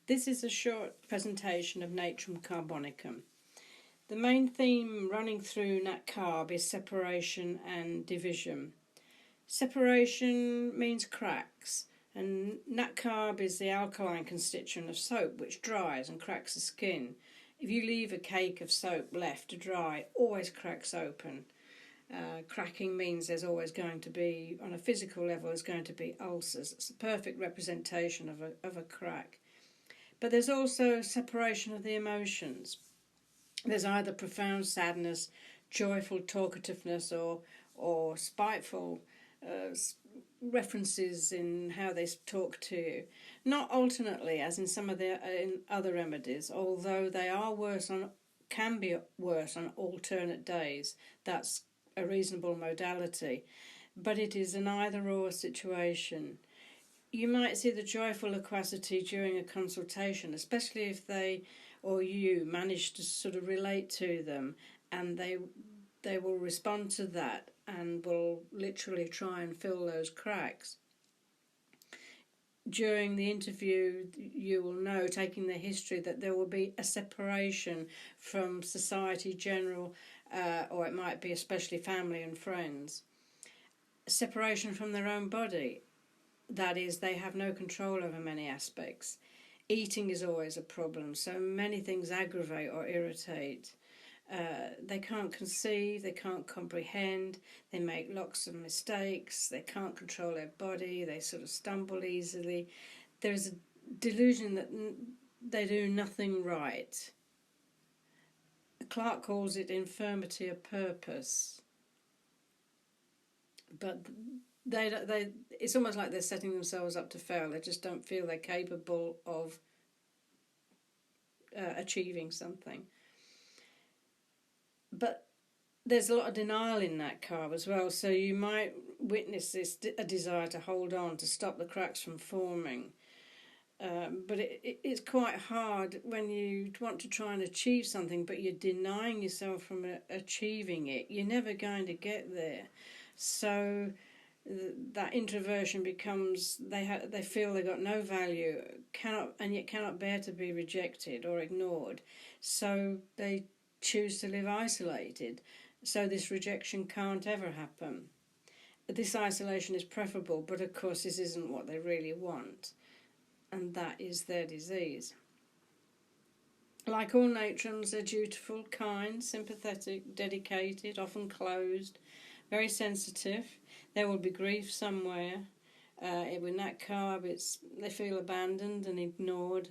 This is a short presentation of Natrum carbonicum. The main theme running through nat carb is separation and division. Separation means cracks, and nat carb is the alkaline constituent of soap which dries and cracks the skin. If you leave a cake of soap left to dry, it always cracks open. Cracking means there's always going to be, on a physical level, there's going to be ulcers. It's a perfect representation of a crack. But there's also separation of the emotions. There's either profound sadness, joyful talkativeness, or spiteful references in how they talk to you. Not alternately, as in some of the in other remedies, although they are can be worse on alternate days. That's a reasonable modality, but it is an either-or situation. You might see the joyful loquacity during a consultation, especially if they or you manage to sort of relate to them, and they will respond to that and will literally try and fill those cracks. During the interview, you will know, taking the history, that there will be a separation from society general, or it might be especially family and friends. Separation from their own body. That is, they have no control over many aspects. Eating is always a problem, so many things aggravate or irritate. They can't conceive, they can't comprehend, they make lots of mistakes, they can't control their body, they sort of stumble easily. There's a delusion that they do nothing right. Clark calls it infirmity of purpose. But it's almost like they're setting themselves up to fail. They just don't feel they're capable of achieving something. But there's a lot of denial in that carb as well, so you might witness a desire to hold on, to stop the cracks from forming. But it's quite hard when you want to try and achieve something, but you're denying yourself from achieving it. You're never going to get there. So that introversion becomes, they feel they've got no value, cannot bear to be rejected or ignored. So they choose to live isolated. So this rejection can't ever happen. This isolation is preferable, but of course this isn't what they really want, and that is their disease. Like all natrums, they're dutiful, kind, sympathetic, dedicated, often closed, very sensitive. There will be grief somewhere. With nat carb, they feel abandoned and ignored,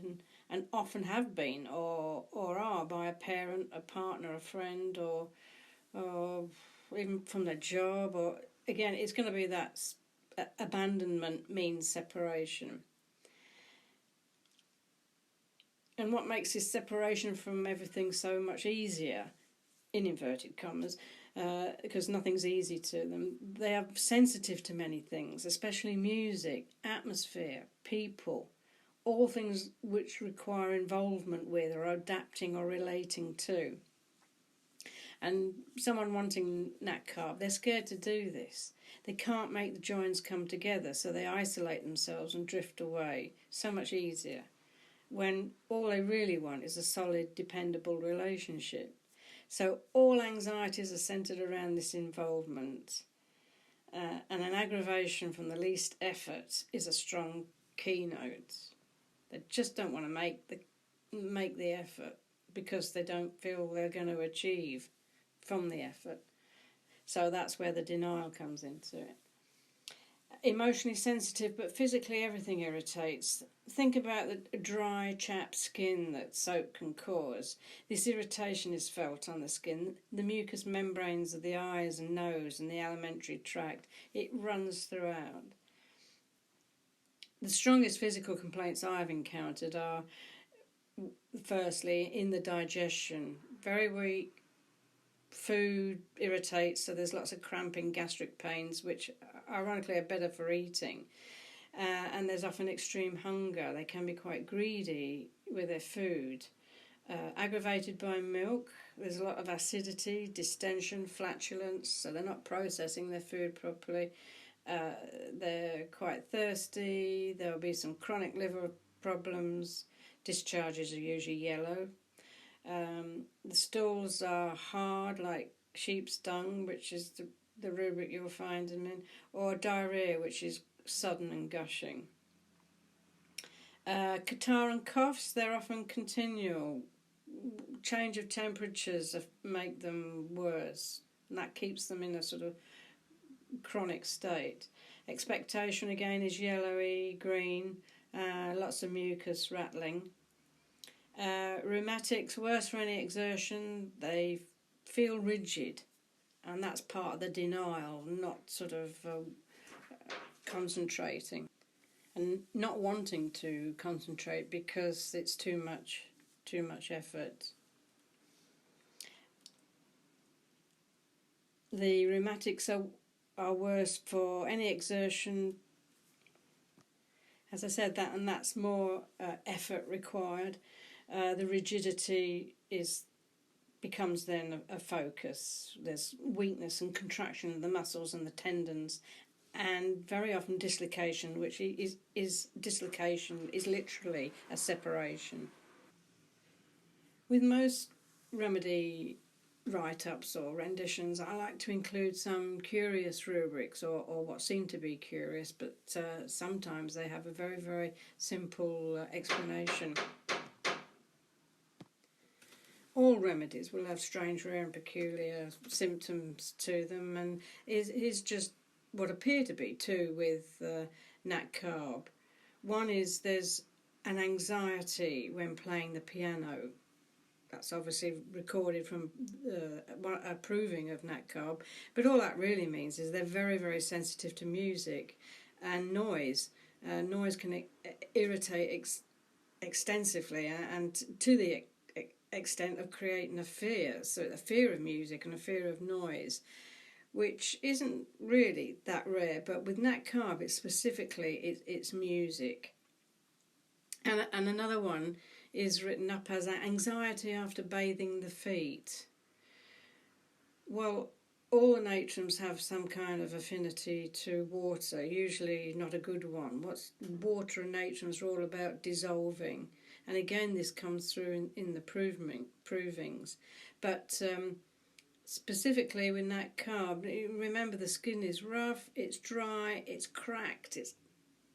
and often have been or are by a parent, a partner, a friend, or even from their job. Or again, it's going to be that abandonment means separation. And what makes this separation from everything so much easier, in inverted commas, because nothing's easy to them, they are sensitive to many things, especially music, atmosphere, people, all things which require involvement with or adapting or relating to. And someone wanting nat carb, they're scared to do this. They can't make the joins come together, so they isolate themselves and drift away. So much easier, when all they really want is a solid, dependable relationship. So all anxieties are centred around this involvement, and an aggravation from the least effort is a strong keynote. They just don't want to make the effort because they don't feel they're going to achieve from the effort. So that's where the denial comes into it. Emotionally sensitive, but physically everything irritates. Think about the dry, chapped skin that soap can cause. This irritation is felt on the skin, the mucous membranes of the eyes and nose and the alimentary tract. It runs throughout. The strongest physical complaints I've encountered are, firstly, in the digestion. Very weak. Food irritates, so there's lots of cramping, gastric pains, which ironically are better for eating. And there's often extreme hunger. They can be quite greedy with their food. Aggravated by milk, there's a lot of acidity, distension, flatulence, so they're not processing their food properly. They're quite thirsty. There'll be some chronic liver problems. Discharges are usually yellow. The stools are hard, like sheep's dung, which is the rubric you'll find them in, or diarrhoea, which is sudden and gushing. Catarrh and coughs, they're often continual. Change of temperatures make them worse, and that keeps them in a sort of chronic state. Expectation again is yellowy, green, lots of mucus, rattling. Rheumatics, worse for any exertion, they feel rigid, and that's part of the denial, not sort of concentrating and not wanting to concentrate because it's too much effort. The rheumatics are worse for any exertion, as I said, that's more effort required. The rigidity becomes then a focus. There's weakness and contraction of the muscles and the tendons, and very often dislocation, which is literally a separation. With most remedy write-ups or renditions, I like to include some curious rubrics or what seem to be curious, but sometimes they have a very, very simple explanation. All remedies will have strange, rare and peculiar symptoms to them, and is just what appear to be two with nat carb. One is there's an anxiety when playing the piano. That's obviously recorded from approving of nat carb, but all that really means is they're very, very sensitive to music and noise. Noise can irritate extensively and to the extent of creating a fear. So a fear of music and a fear of noise, which isn't really that rare, but with nat carb it's music. And another one is written up as anxiety after bathing the feet. Well, all the natrums have some kind of affinity to water, usually not a good one. What's water and natrums are all about dissolving, and again this comes through in the provings. But specifically with nat carb, remember the skin is rough, it's dry, it's cracked, it's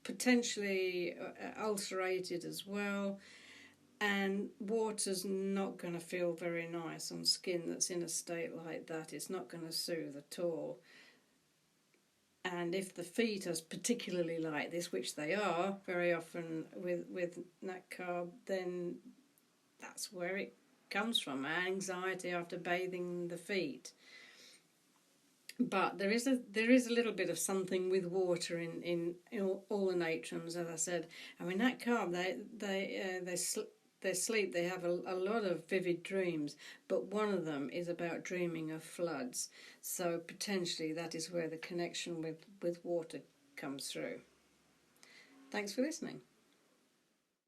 potentially ulcerated as well, and water's not going to feel very nice on skin that's in a state like that. It's not going to soothe at all. And if the feet are particularly like this, which they are very often with nat carb, then that's where it comes from, anxiety after bathing the feet. But there is a little bit of something with water in all the natrums, as I said. I mean, nat carb, they sleep, they have a lot of vivid dreams, but one of them is about dreaming of floods. So potentially that is where the connection with water comes through. Thanks for listening.